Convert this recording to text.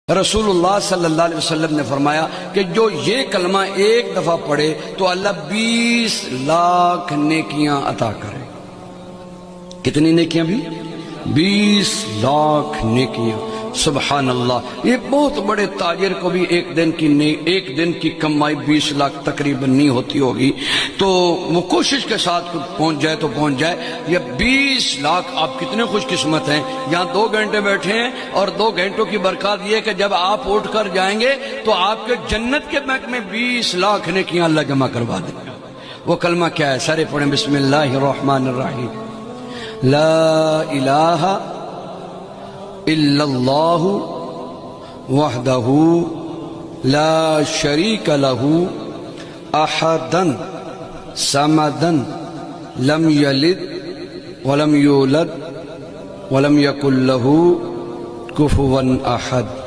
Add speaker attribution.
Speaker 1: رسول اللہ صلی اللہ علیہ وسلم نے فرمایا کہ جو یہ کلمہ ایک دفعہ پڑھے تو اللہ 20 لاکھ نیکیاں عطا کرے۔ کتنی نیکیاں بھی؟ 20 لاکھ نیکیاں۔ سبحان اللہ۔ یہ بہت بڑے تاجر کو بھی ایک دن کی کمائی 20 لاکھ تقریباً نہیں ہوتی ہوگی، تو وہ کوشش کے ساتھ پہنچ جائے تو پہنچ جائے۔ یہ 20 لاکھ، آپ کتنے خوش قسمت ہیں، یہاں 2 گھنٹے بیٹھے ہیں اور 2 گھنٹوں کی برکات یہ کہ جب آپ اٹھ کر جائیں گے تو آپ کے جنت کے بینک میں 20 لاکھ نیکیاں اللہ جمع کروا دے گا۔ وہ کلمہ کیا ہے؟ سارے پڑھیں، بسم اللہ الرحمن الرحیم۔ لا الہ الا اللہ وحدہ لا شریک لہ احدا صمدا لم یلد ولم یولد ولم یکن لہ کفوا احد۔